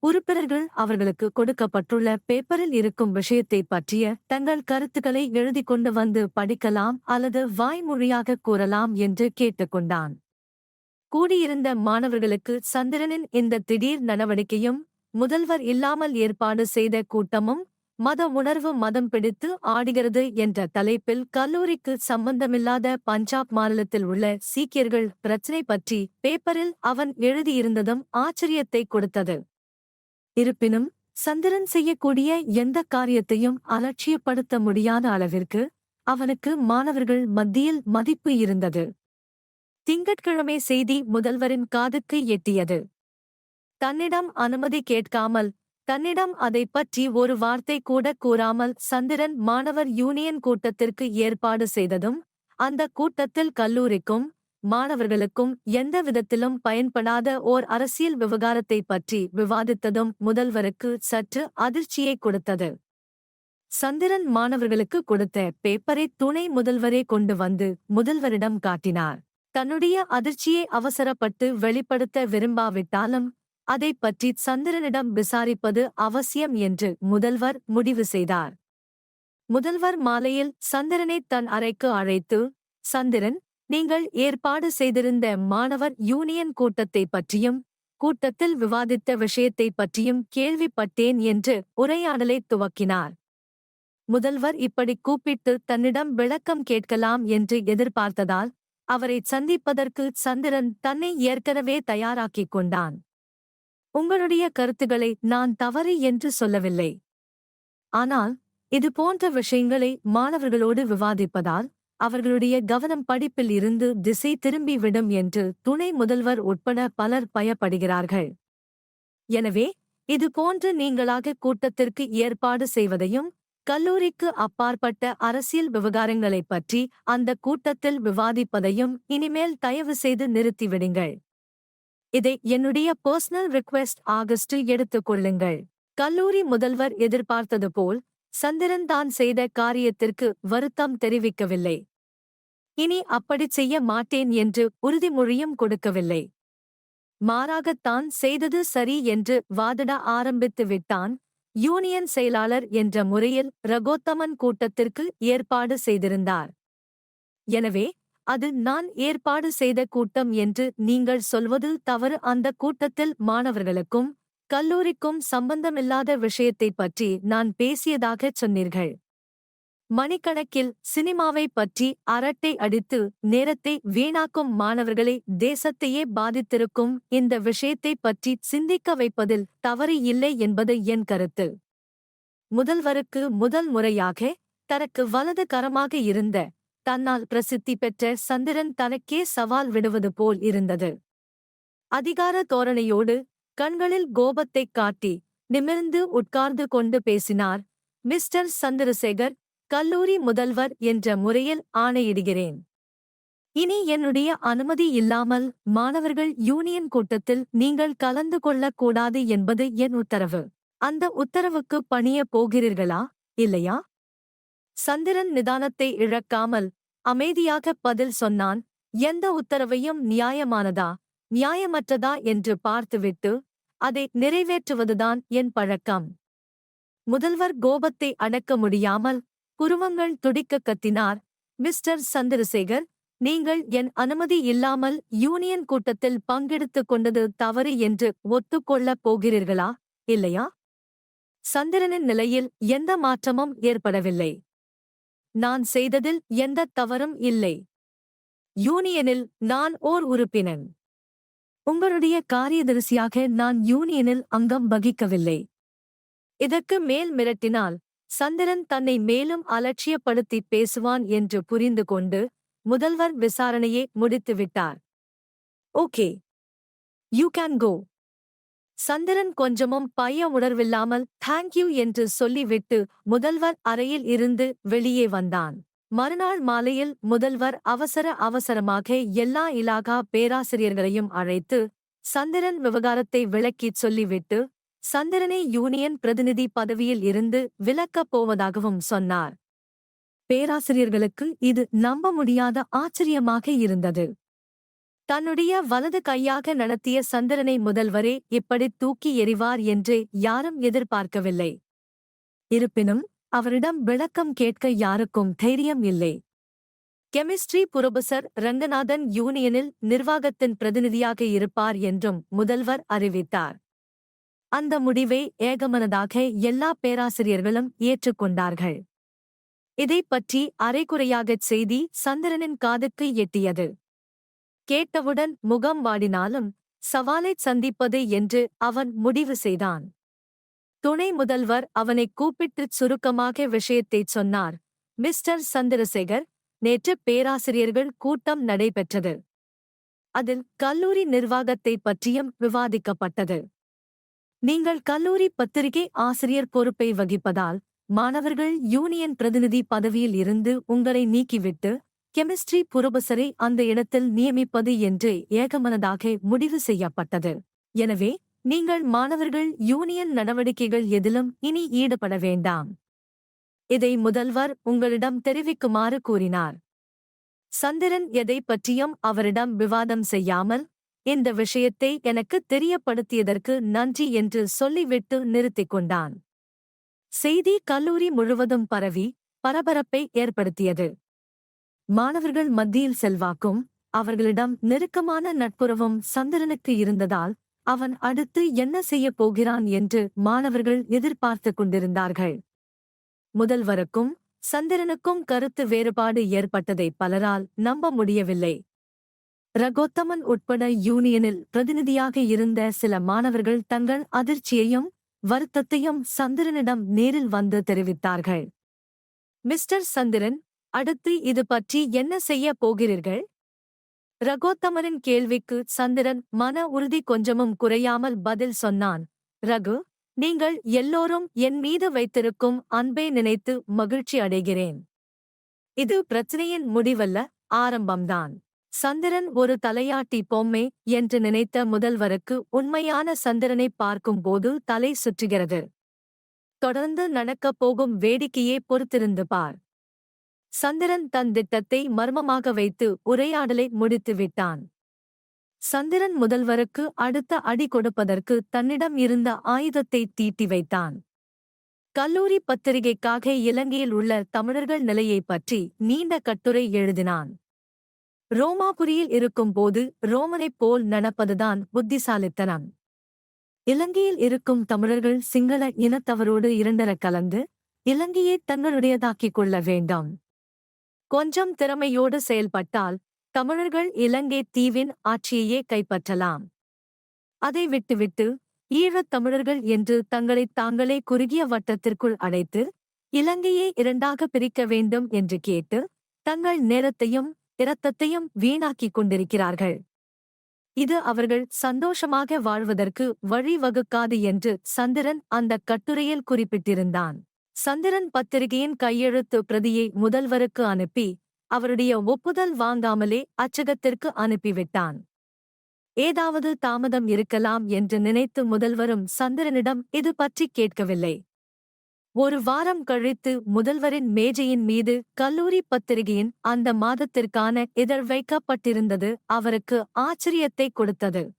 உறுப்பினர்கள் அவர்களுக்கு கொடுக்கப்பட்டுள்ள பேப்பரில் இருக்கும் விஷயத்தைப் பற்றிய தங்கள் கருத்துக்களை எழுதி கொண்டு வந்து படிக்கலாம் அல்லது வாய்மொழியாக கூறலாம் என்று கேட்டுக்கொண்டான். கூடியிருந்த மாணவர்களுக்கு சந்திரனின் இந்த திடீர் நடவடிக்கையும் முதல்வர் இல்லாமல் ஏற்பாடு செய்த கூட்டமும் மத உணர்வு மதம் பிடித்து ஆடுகிறது என்ற தலைப்பில் கல்லூரிக்கு சம்பந்தமில்லாத பஞ்சாப் மாநிலத்தில் உள்ள சீக்கியர்கள் பிரச்சினை பற்றி பேப்பரில் அவன் எழுதியிருந்ததும் ஆச்சரியத்தை கொடுத்தது. இருப்பினும் சந்திரன் செய்யக்கூடிய எந்த காரியத்தையும் அலட்சியப்படுத்த முடியாத அளவிற்கு அவனுக்கு மாணவர்கள் மத்தியில் மதிப்பு இருந்தது. திங்கட்கிழமை செய்தி முதல்வரின் காதுக்கு எட்டியது. தன்னிடம் அனுமதி கேட்காமல், தன்னிடம் அதைப் பற்றி ஒரு வார்த்தை கூட கூறாமல் சந்திரன் மாணவர் யூனியன் கூட்டத்திற்கு ஏற்பாடு செய்ததும், அந்த கூட்டத்தில் கல்லூரிக்கும் மாணவர்களுக்கும் எந்த விதத்திலும் பயன்படாத ஓர் அரசியல் விவகாரத்தை பற்றி விவாதித்ததும் முதல்வருக்கு சற்று அதிர்ச்சியை கொடுத்தது. சந்திரன் மாணவர்களுக்கு கொடுத்த பேப்பரை துணை முதல்வரே கொண்டு வந்து முதல்வரிடம் காட்டினார். தன்னுடைய அதிர்ச்சியை அவசரப்பட்டு வெளிப்படுத்த விரும்பாவிட்டாலும் அதைப் பற்றி சந்திரனிடம் விசாரிப்பது அவசியம் என்று முதல்வர் முடிவு செய்தார். முதல்வர் மாலையில் சந்திரனை தன் அறைக்கு அழைத்து, சந்திரன், நீங்கள் ஏற்பாடு செய்திருந்த மாணவர் யூனியன் கூட்டத்தை பற்றியும் கூட்டத்தில் விவாதித்த விஷயத்தை பற்றியும் கேள்விப்பட்டேன் என்று உரையாடலை துவக்கினார். முதல்வர் இப்படி கூப்பிட்டு தன்னிடம் விளக்கம் கேட்கலாம் என்று எதிர்பார்த்ததால் அவரை சந்திப்பதற்கு சந்திரன் தன்னை ஏற்கனவே தயாராக்கிக் கொண்டான். உங்களுடைய கருத்துக்களை நான் தவறு என்று சொல்லவில்லை. ஆனால் இது போன்ற விஷயங்களை மாணவர்களோடு விவாதிப்பதால் அவர்களுடைய கவனம் படிப்பில் இருந்து திசை திரும்பிவிடும் என்று துணை முதல்வர் உட்பட பலர் பயப்படுகிறார்கள். எனவே இது போன்று நீங்களாக கூட்டத்திற்கு ஏற்பாடு செய்வதையும் கல்லூரிக்கு அப்பாற்பட்ட அரசியல் விவகாரங்களைப் பற்றி அந்த கூட்டத்தில் விவாதிப்பதையும் இனிமேல் தயவு செய்து நிறுத்திவிடுங்கள். இதை என்னுடைய பர்சனல் ரிக்வெஸ்ட் ஆகஸ்ட் எடுத்துக் கொள்ளுங்கள். கல்லூரி முதல்வர் எதிர்பார்த்தது போல் சந்திரன் தான் செய்த காரியத்திற்கு வருத்தம் தெரிவிக்கவில்லை. இனி அப்படிச் செய்ய மாட்டேன் என்று உறுதிமொழியும் கொடுக்கவில்லை. மாறாகத்தான் செய்தது சரி என்று வாதிட ஆரம்பித்து விட்டான். யூனியன் செயலாளர் என்ற முறையில் ரகோத்தமன் கூட்டத்திற்கு ஏற்பாடு செய்திருந்தார். எனவே அது நான் ஏற்பாடு செய்த கூட்டம் என்று நீங்கள் சொல்வது தவறு. அந்த கூட்டத்தில் மாணவர்களுக்கும் கல்லூரிக்கும் சம்பந்தமில்லாத விஷயத்தைப் பற்றி நான் பேசியதாகச் சொன்னீர்கள். மணிக்கணக்கில் சினிமாவைப் பற்றி அரட்டை அடித்து நேரத்தை வீணாக்கும் மாணவர்களை தேசத்தையே பாதித்திருக்கும் இந்த விஷயத்தைப் பற்றி சிந்திக்க வைப்பதில் தவறு இல்லை என்பது என் கருத்து. முதல்வருக்கு முதல் முறையாக தனக்கு வலது கரமாக இருந்த தன்னால் பிரசித்தி பெற்ற சந்திரன் தனக்கே சவால் விடுவது போல் இருந்தது. அதிகார தோரணையோடு கண்களில் கோபத்தைக் காட்டி நிமிர்ந்து உட்கார்ந்து கொண்டு பேசினார். மிஸ்டர் சந்திரசேகர், கல்லூரி முதல்வர் என்ற முறையில் ஆணையிடுகிறேன். இனி என்னுடைய அனுமதி இல்லாமல் மாணவர்கள் யூனியன் கூட்டத்தில் நீங்கள் கலந்து கொள்ளக்கூடாது என்பது என் உத்தரவு. அந்த உத்தரவுக்கு பணியப் போகிறீர்களா, இல்லையா? சந்திரன் நிதானத்தை இழக்காமல் அமைதியாக பதில் சொன்னான். எந்த உத்தரவையும் நியாயமானதா நியாயமற்றதா என்று பார்த்துவிட்டு அதை நிறைவேற்றுவதுதான் என் பழக்கம். முதல்வர் கோபத்தை அடக்க முடியாமல் புருவங்கள் துடிக்க கத்தினார். மிஸ்டர் சந்திரசேகர், நீங்கள் என் அனுமதி இல்லாமல் யூனியன் கூட்டத்தில் பங்கெடுத்துக் கொண்டது தவறு என்று ஒத்துக்கொள்ளப் போகிறீர்களா, இல்லையா? சந்திரனின் நிலையில் எந்த மாற்றமும் ஏற்படவில்லை. நான் செய்ததில் எந்த தவறும் இல்லை. யூனியனில் நான் ஓர் உறுப்பினன். உங்களுடைய காரியதரிசியாக நான் யூனியனில் அங்கம் வகிக்கவில்லை. இதற்கு மேல் மிரட்டினால் சந்திரன் தன்னை மேலும் அலட்சியப்படுத்தி பேசுவான் என்று புரிந்து கொண்டு முதல்வர் விசாரணையை முடித்துவிட்டார். Okay, you can go. Chandran கொஞ்சமும் பய உணர்வில்லாமல் தேங்க்யூ என்று சொல்லிவிட்டு முதல்வர் அறையில் இருந்து வெளியே வந்தான். மறுநாள் மாலையில் முதல்வர் அவசரமாக எல்லா இலாகா பேராசிரியர்களையும் அழைத்து சந்திரன் விவகாரத்தை விளக்கிச் சொல்லிவிட்டு சந்திரனை யூனியன் பிரதிநிதி பதவியில் இருந்து விலக்கப் போவதாகவும் சொன்னார். பேராசிரியர்களுக்கு இது நம்ப முடியாத ஆச்சரியமாக இருந்தது. தன்னுடைய வலது கையாக நடத்திய சந்திரனை முதல்வரே இப்படி தூக்கி எறிவார் என்று யாரும் எதிர்பார்க்கவில்லை. இருப்பினும் அவரிடம் விளக்கம் கேட்க யாருக்கும் தைரியம் இல்லை. கெமிஸ்ட்ரி புரொபசர் ரங்கநாதன் யூனியனில் நிர்வாகத்தின் பிரதிநிதியாக இருப்பார் என்றும் முதல்வர் அறிவித்தார். அந்த முடிவை ஏகமனதாக எல்லா பேராசிரியர்களும் ஏற்றுக்கொண்டார்கள். இதைப் பற்றி அரைகுறையாகச் செய்தி சந்திரனின் காதுக்கு எட்டியது. கேட்டவுடன் முகம் வாடினாலும் சவாலைச் சந்திப்பது என்று அவன் முடிவு செய்தான். துணை முதல்வர் அவனை கூப்பிட்டுச் சுருக்கமாக விஷயத்தைச் சொன்னார். மிஸ்டர் சந்திரசேகர், நேற்று பேராசிரியர்கள் கூட்டம் நடைபெற்றது. அதில் கல்லூரி நிர்வாகத்தைப் பற்றியும் விவாதிக்கப்பட்டது. நீங்கள் கல்லூரி பத்திரிகை ஆசிரியர் பொறுப்பை வகிப்பதால் மாணவர்கள் யூனியன் பிரதிநிதி பதவியில் இருந்து உங்களை நீக்கிவிட்டு கெமிஸ்ட்ரி புரொபசரை அந்த இடத்தில் நியமிப்பது என்று ஏகமனதாக முடிவு செய்யப்பட்டது. எனவே நீங்கள் மாணவர்கள் யூனியன் நடவடிக்கைகள் எதிலும் இனி ஈடுபட வேண்டாம். இதை முதல்வர் உங்களிடம் தெரிவிக்குமாறு கூறினார். சந்திரன் எதை பற்றியும் அவரிடம் விவாதம் செய்யாமல், இந்த விஷயத்தை எனக்கு தெரியப்படுத்தியதற்கு நன்றி என்று சொல்லிவிட்டு நிறுத்திக் கொண்டான். செய்தி கல்லூரி முழுவதும் பரவி பரபரப்பை ஏற்படுத்தியது. மாணவர்கள் மத்தியில் செல்வாக்கும் அவர்களிடம் நெருக்கமான நட்புறவும் சந்திரனுக்கு இருந்ததால் அவன் அடுத்து என்ன செய்யப் போகிறான் என்று மாணவர்கள் எதிர்பார்த்துக் கொண்டிருந்தார்கள். முதல்வருக்கும் சந்திரனுக்கும் கருத்து வேறுபாடு ஏற்பட்டதை பலரால் நம்ப முடியவில்லை. ரகோத்தமன் உட்பட யூனியனில் பிரதிநிதியாக இருந்த சில மாணவர்கள் தங்கள் அதிர்ச்சியையும் வருத்தத்தையும் சந்திரனிடம் நேரில் வந்து தெரிவித்தார்கள். மிஸ்டர் சந்திரன், அடுத்து இது பற்றி என்ன செய்ய போகிறீர்கள்? ரகோத்தமனின் கேள்விக்கு சந்திரன் மன உறுதி கொஞ்சமும் குறையாமல் பதில் சொன்னான். ரகு, நீங்கள் எல்லோரும் என் மீது வைத்திருக்கும் அன்பை நினைத்து மகிழ்ச்சி அடைகிறேன். இது பிரச்சனையின் முடிவல்ல, ஆரம்பம்தான். சந்திரன் ஒரு தலையாட்டி பொம்மை என்று நினைத்த முதல்வருக்கு உண்மையான சந்திரனை பார்க்கும்போது தலை சுற்றுகிறது. தொடர்ந்து நடக்கப் போகும் வேடிக்கையே பொறுத்திருந்து பார். சந்திரன் தன் திட்டத்தை மர்மமாக வைத்து உரையாடலை முடித்து விட்டான். சந்திரன் முதல்வருக்கு அடுத்த அடி கொடுப்பதற்கு தன்னிடம் இருந்த ஆயுதத்தை தீட்டி வைத்தான். கல்லூரி பத்திரிகைக்காக இலங்கையில் உள்ள தமிழர்கள் நிலையைப் பற்றி நீண்ட கட்டுரை எழுதினான். ரோமாபுரியில் இருக்கும்போது ரோமனைப் போல் நடப்பதுதான் புத்திசாலித்தனம். இலங்கையில் இருக்கும் தமிழர்கள் சிங்கள இனத்தவரோடு இரண்டர கலந்து இலங்கையை தங்களுடையதாக்கிக் கொள்ள வேண்டாம். கொஞ்சம் திறமையோடு செயல்பட்டால் தமிழர்கள் இலங்கை தீவின் ஆட்சியையே கைப்பற்றலாம். அதை விட்டுவிட்டு ஈழத் தமிழர்கள் என்று தங்களைத் தாங்களே குறுகிய வட்டத்திற்குள் அடைத்து இலங்கையை இரண்டாக பிரிக்க வேண்டும் என்று கேட்டு தங்கள் நேரத்தையும் இரத்தத்தையும் வீணாக்கிக் கொண்டிருக்கிறார்கள். இது அவர்கள் சந்தோஷமாக வாழ்வதற்கு வழிவகுக்காது என்று சந்திரன் அந்த கட்டுரையில் குறிப்பிட்டிருந்தான். சந்திரன் பத்திரிகையின் கையெழுத்து பிரதியை முதல்வருக்கு அனுப்பி அவருடைய ஒப்புதல் வாங்காமலே அச்சகத்திற்கு அனுப்பிவிட்டான். ஏதாவது தாமதம் இருக்கலாம் என்று நினைத்து முதல்வரும் சந்திரனிடம் இது பற்றி கேட்கவில்லை. ஒரு வாரம் கழித்து முதல்வரின் மேஜையின் மீது கல்லூரி பத்திரிகையின் அந்த மாதத்திற்கான இதழ் வைக்கப்பட்டிருந்தது அவருக்கு ஆச்சரியத்தை கொடுத்தது.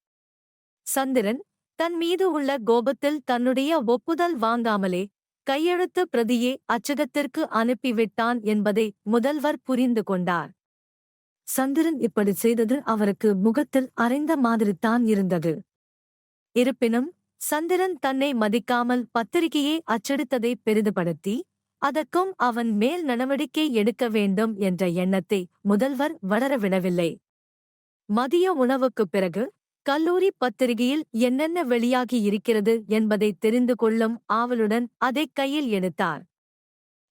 சந்திரன் தன் மீது உள்ள கோபத்தில் தன்னுடைய ஒப்புதல் வாங்காமலே கையெழுத்து பிரதியை அச்சகத்திற்கு அனுப்பிவிட்டான் என்பதை முதல்வர் புரிந்து கொண்டார். சந்திரன் இப்படி செய்தது அவருக்கு முகத்தில் அறைந்த மாதிரித்தான் இருந்தது. இருப்பினும் சந்திரன் தன்னை மதிக்காமல் பத்திரிகையை அச்சடித்ததை பெரிதுபடுத்தி அதற்கும் அவன் மேல் நடவடிக்கை எடுக்க வேண்டும் என்ற எண்ணத்தை முதல்வர் வளரவிடவில்லை. மதிய உணவுக்குப் பிறகு கல்லூரி பத்திரிகையில் என்னென்ன வெளியாகி இருக்கிறது என்பதை தெரிந்து கொள்ளும் ஆவலுடன் அதை கையில் எடுத்தார்.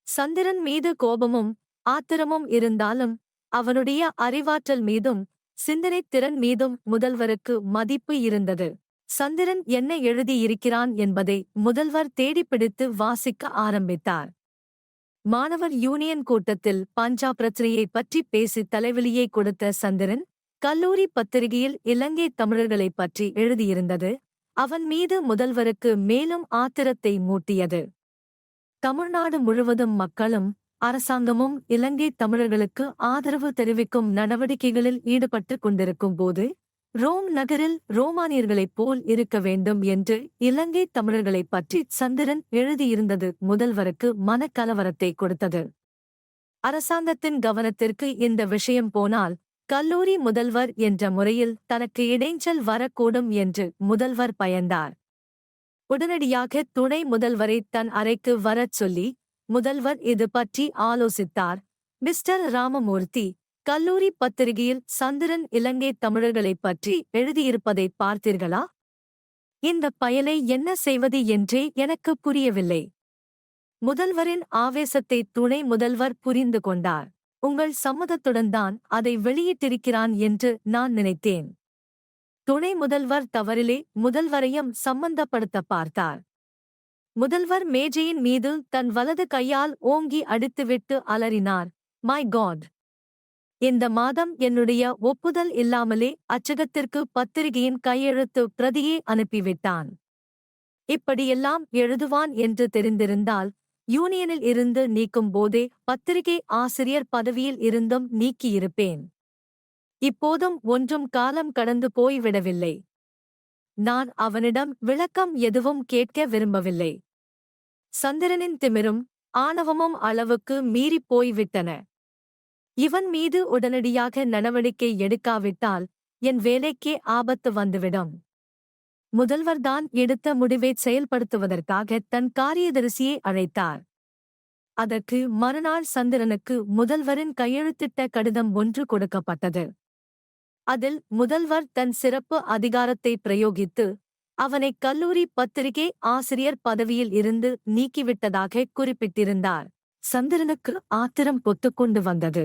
சந்திரன் மீது கோபமும் ஆத்திரமும் இருந்தாலும் அவனுடைய அறிவாற்றல் மீதும் சிந்தனைத் திறன் மீதும் முதல்வருக்கு மதிப்பு இருந்தது. சந்திரன் என்ன எழுதியிருக்கிறான் என்பதை முதல்வர் தேடிப்பிடித்து வாசிக்க ஆரம்பித்தார். மாணவர் யூனியன் கூட்டத்தில் பஞ்சாப் பிரச்சனையைப் பற்றி பேசி தலைவலியை கொடுத்த சந்திரன் கல்லூரி பத்திரிகையில் இலங்கை தமிழர்களைப் பற்றி எழுதியிருந்தது அவன் மீது முதல்வருக்கு மேலும் ஆத்திரத்தை மூட்டியது. தமிழ்நாடு முழுவதும் மக்களும் அரசாங்கமும் இலங்கை தமிழர்களுக்கு ஆதரவு தெரிவிக்கும் நடவடிக்கைகளில் ஈடுபட்டுக் கொண்டிருக்கும் போது ரோம் நகரில் ரோமானியர்களைப் போல் இருக்க வேண்டும் என்று இலங்கை தமிழர்களைப் பற்றி சந்திரன் எழுதியிருந்தது முதல்வருக்கு மனக்கலவரத்தை கொடுத்தது. அரசாங்கத்தின் கவனத்திற்கு இந்த விஷயம் போனால் கல்லூரி முதல்வர் என்ற முறையில் தனக்கு இடைஞ்சல் வரக்கூடும் என்று முதல்வர் பயந்தார். உடனடியாக துணை முதல்வரை தன் அறைக்கு வரச் சொல்லி முதல்வர் இது பற்றி ஆலோசித்தார். மிஸ்டர் ராமமூர்த்தி, கல்லூரி பத்திரிகையில் சந்திரன் இலங்கை தமிழர்களைப் பற்றி எழுதியிருப்பதை பார்த்தீர்களா? இந்த பயலை என்ன செய்வது என்றே எனக்கு புரியவில்லை. முதல்வரின் ஆவேசத்தை துணை முதல்வர் புரிந்து கொண்டார். உங்கள் சம்மதத்துடன் தான் அதை வெளியிட்டிருக்கிறான் என்று நான் நினைத்தேன். துணை முதல்வர் தவறிலே முதல்வரையும் சம்பந்தப்படுத்த பார்த்தார். முதல்வர் மேஜையின் மீது தன் வலது கையால் ஓங்கி அடித்துவிட்டு அலறினார், மை காட்! இந்த மாதம் என்னுடைய ஒப்புதல் இல்லாமலே அச்சகத்திற்கு பத்திரிகையின் கையெழுத்து பிரதியை அனுப்பிவிட்டான். இப்படியெல்லாம் எழுதுவான் என்று தெரிந்திருந்தால் யூனியனில் இருந்து நீக்கும் போதே பத்திரிகை ஆசிரியர் பதவியில் இருந்தும் நீக்கியிருப்பேன். இப்போதும் ஒன்றும் காலம் கடந்து போய்விடவில்லை. நான் அவனிடம் விளக்கம் எதுவும் கேட்க விரும்பவில்லை. சந்திரனின் திமிரும் ஆணவமும் அளவுக்கு மீறிப் போய்விட்டன. இவன் மீது உடனடியாக நடவடிக்கை எடுக்காவிட்டால் என் வேலைக்கே ஆபத்து வந்துவிடும். முதல்வர்தான் எடுத்த முடிவை செயல்படுத்துவதற்காக தன் காரியதரிசியை அழைத்தார். அதற்கு மறுநாள் சந்திரனுக்கு முதல்வரின் கையெழுத்திட்ட கடிதம் ஒன்று கொடுக்கப்பட்டது. அதில் முதல்வர் தன் சிறப்பு அதிகாரத்தை பிரயோகித்து அவனை கல்லூரி பத்திரிகை ஆசிரியர் பதவியில் இருந்து நீக்கிவிட்டதாக குறிப்பிட்டிருந்தார். சந்திரனுக்கு ஆத்திரம் பொத்துக்கொண்டு வந்தது.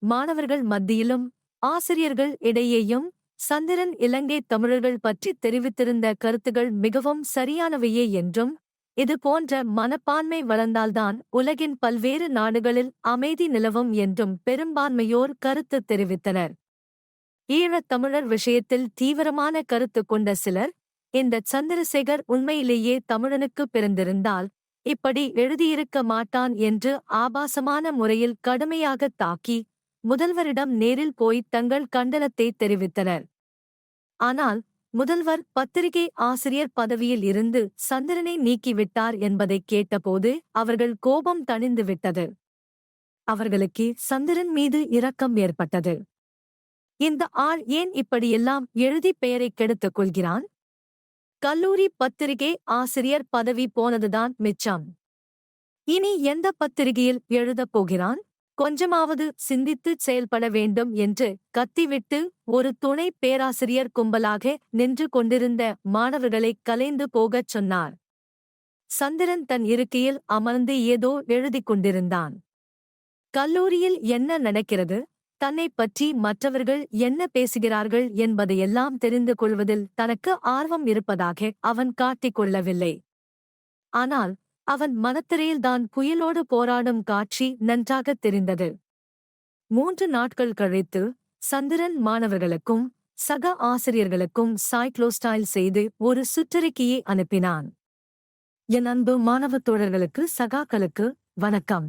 மாணவர்கள் மத்தியிலும் ஆசிரியர்கள் இடையேயும் சந்திரன் இலங்கை தமிழர்கள் பற்றி தெரிவித்திருந்த கருத்துகள் மிகவும் சரியானவையே என்றும், இதுபோன்ற மனப்பான்மை வளர்ந்தால்தான் உலகின் பல்வேறு நாடுகளில் அமைதி நிலவும் என்றும் பெரும்பான்மையோர் கருத்து தெரிவித்தனர். ஈழத் தமிழர் விஷயத்தில் தீவிரமான கருத்து கொண்ட சிலர், இந்த சந்திரசேகர் உண்மையிலேயே தமிழனுக்கு பிறந்திருந்தால் இப்படி எழுதியிருக்க மாட்டான் என்று ஆபாசமான முறையில் கடுமையாகத் தாக்கி முதல்வரிடம் நேரில் போய் தங்கள் கண்டனத்தை தெரிவித்தனர். ஆனால் முதல்வர் பத்திரிகை ஆசிரியர் பதவியில் இருந்து சந்திரனை நீக்கிவிட்டார் என்பதைக் கேட்டபோது அவர்கள் கோபம் தணிந்துவிட்டது. அவர்களுக்கு சந்திரன் மீது இரக்கம் ஏற்பட்டது. இந்த ஆள் ஏன் இப்படியெல்லாம் எழுதி பெயரைக் கெடுத்துக் கொள்கிறான்? கல்லூரி பத்திரிகை ஆசிரியர் பதவி போனதுதான் மிச்சம். இனி எந்த பத்திரிகையில் எழுதப் போகிறான்? கொஞ்சமாவது சிந்தித்துச் செயல்பட வேண்டும் என்று கத்திவிட்டு ஒரு துணை பேராசிரியர் கும்பலாக நின்று கொண்டிருந்த மாணவர்களை கலைந்து போகச் சொன்னார். சந்திரன் தன் இருக்கையில் அமர்ந்து ஏதோ எழுதிக் கொண்டிருந்தான். கல்லூரியில் என்ன நடக்கிறது, தன்னைப் பற்றி மற்றவர்கள் என்ன பேசுகிறார்கள் என்பதையெல்லாம் தெரிந்து கொள்வதில் தனக்கு ஆர்வம் இருப்பதாக அவன் காட்டிக் கொள்ளவில்லை. ஆனால் அவன் மனத்திரையில்தான் புயலோடு போராடும் காட்சி நன்றாகத் தெரிந்தது. 3 நாட்கள் கழித்து சந்திரன் மாணவர்களுக்கும் சக ஆசிரியர்களுக்கும் சைக்ளோஸ்டைல் செய்து ஒரு சுற்றறிக்கையை அனுப்பினான். என் அன்பு மாணவத் தோழர்களுக்கு, சகாக்களுக்கு வணக்கம்.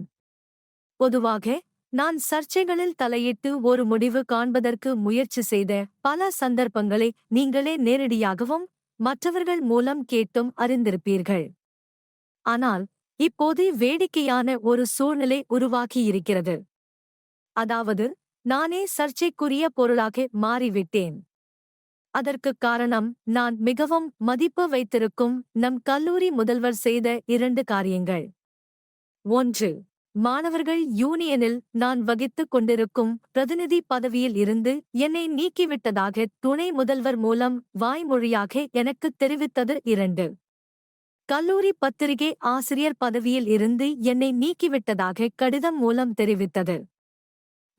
பொதுவாக நான் சர்ச்சைகளில் தலையிட்டு ஒரு முடிவு காண்பதற்கு முயற்சி செய்த பல சந்தர்ப்பங்களை நீங்களே நேரடியாகவும் மற்றவர்கள் மூலம் கேட்டும் அறிந்திருப்பீர்கள். ஆனால் இப்போது வேடிக்கையான ஒரு சூழ்நிலை உருவாகியிருக்கிறது. அதாவது, நானே சர்ச்சைக்குரிய பொருளாக மாறிவிட்டேன். அதற்குக் காரணம் நான் மிகவும் மதிப்பு வைத்திருக்கும் நம் கல்லூரி முதல்வர் செய்த 2 காரியங்கள். 1. மாணவர்கள் யூனியனில் நான் வகித்துக் கொண்டிருக்கும் பிரதிநிதி பதவியில் இருந்து என்னை நீக்கிவிட்டதாக துணை முதல்வர் மூலம் வாய்மொழியாக எனக்குத் தெரிவித்தது. 2. கல்லூரி பத்திரிகை ஆசிரியர் பதவியில் இருந்து என்னை நீக்கிவிட்டதாக கடிதம் மூலம் தெரிவித்தது.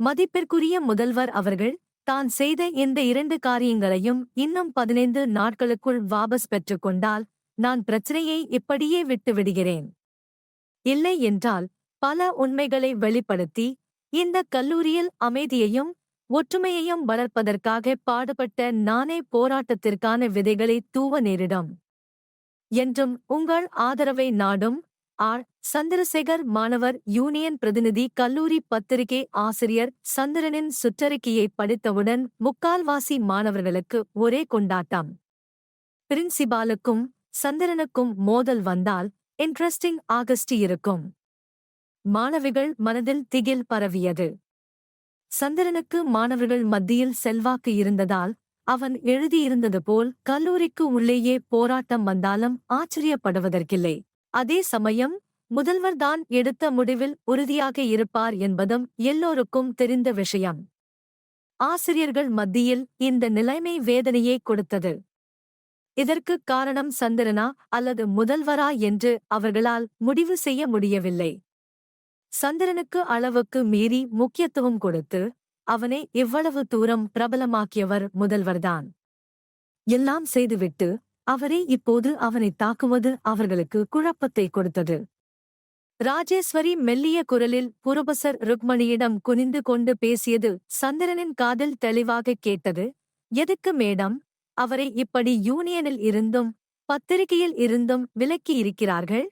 மதிப்பிற்குரிய முதல்வர் அவர்கள் தான் செய்த இந்த 2 காரியங்களையும் இன்னும் 15 நாட்களுக்குள் வாபஸ் பெற்றுக்கொண்டால் நான் பிரச்சனையை இப்படியே விட்டுவிடுகிறேன். இல்லை என்றால் பல உண்மைகளை வெளிப்படுத்தி இந்த கல்லூரியில் அமைதியையும் ஒற்றுமையையும் வளர்ப்பதற்காக பாடுபட்ட நானே போராட்டத்திற்கான விதைகளை தூவ நேரிடும். என்றும் உங்கள் ஆதரவை நாடும். ஆர். சந்திரசேகர், மாணவர் யூனியன் பிரதிநிதி, கல்லூரி பத்திரிகை ஆசிரியர். சந்திரனின் சுற்றறிக்கையை படித்தவுடன் முக்கால்வாசி மாணவர்களுக்கு ஒரே கொண்டாட்டம். பிரின்சிபாலுக்கும் சந்திரனுக்கும் மோதல் வந்தால் இன்ட்ரெஸ்டிங் ஆகஸ்ட் இருக்கும். மாணவிகள் மனதில் திகில் பரவியது. சந்திரனுக்கு மாணவர்கள் மத்தியில் செல்வாக்கு இருந்ததால் அவன் எழுதியிருந்தது போல் கல்லூரிக்கு உள்ளேயே போராட்டம் வந்தாலும் ஆச்சரியப்படுவதற்கில்லை. அதே சமயம் முதல்வர்தான் எடுத்த முடிவில் உறுதியாக இருப்பார் என்பதும் எல்லோருக்கும் தெரிந்த விஷயம். ஆசிரியர்கள் மத்தியில் இந்த நிலைமை வேதனையை கொடுத்தது. இதற்கு காரணம் சந்திரனா அல்லது முதல்வரா என்று அவர்களால் முடிவு செய்ய முடியவில்லை. சந்திரனுக்கு அளவுக்கு மீறி முக்கியத்துவம் கொடுத்து அவனை இவ்வளவு தூரம் பிரபலமாக்கியவர் முதல்வர்தான். எல்லாம் செய்துவிட்டு அவரே இப்போது அவனை தாக்குவது அவர்களுக்கு குழப்பத்தை கொடுத்தது. ராஜேஸ்வரி மெல்லிய குரலில் புரொபசர் ருக்மணியிடம் குனிந்து கொண்டு பேசியது சந்திரனின் காதில் தெளிவாகக் கேட்டது. எதுக்கு மேடம், அவரை இப்படி யூனியனில் இருந்தும் பத்திரிகையில் இருந்தும் விலக்கி இருக்கிறார்கள்?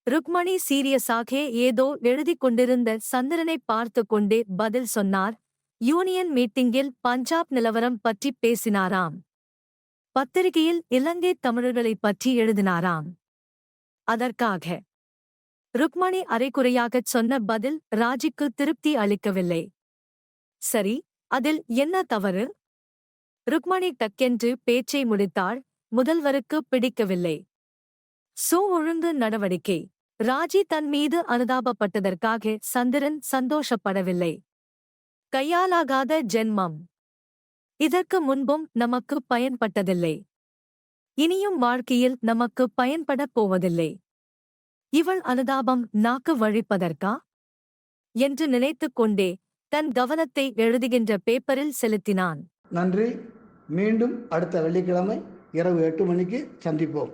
ருக்மணி சீரியஸாக ஏதோ எழுதிக் கொண்டிருந்த சந்திரனை பார்த்து கொண்டே பதில் சொன்னார். யூனியன் மீட்டிங்கில் பஞ்சாப் நிலவரம் பற்றி பேசினாராம். பத்திரிகையில் இலங்கை தமிழர்களைப் பற்றி எழுதினாராம். அதற்காக. ருக்மணி அரைகுறையாகச் சொன்ன பதில் ராஜிக்கு திருப்தி அளிக்கவில்லை. சரி, அதில் என்ன தவறு? ருக்மணி டக்கென்று பேச்சை முடித்தாள். முதல்வருக்கு பிடிக்கவில்லை. ஒழுங்கு நடவடிக்கை. ராஜி தன் மீது அனுதாபப்பட்டதற்காக சந்திரன் சந்தோஷப்படவில்லை. கையாலாகாத ஜென்மம். இதற்கு முன்பும் நமக்கு பயன்பட்டதில்லை. இனியும் வாழ்க்கையில் நமக்கு பயன்படப் போவதில்லை. இவள் அனுதாபம் நாக்கு வழிப்பதற்கா என்று நினைத்துக் கொண்டே தன் கவனத்தை எழுதுகின்ற பேப்பரில் செலுத்தினான். நன்றி. மீண்டும் அடுத்த வெள்ளிக்கிழமை இரவு 8 மணிக்கு சந்திப்போம்.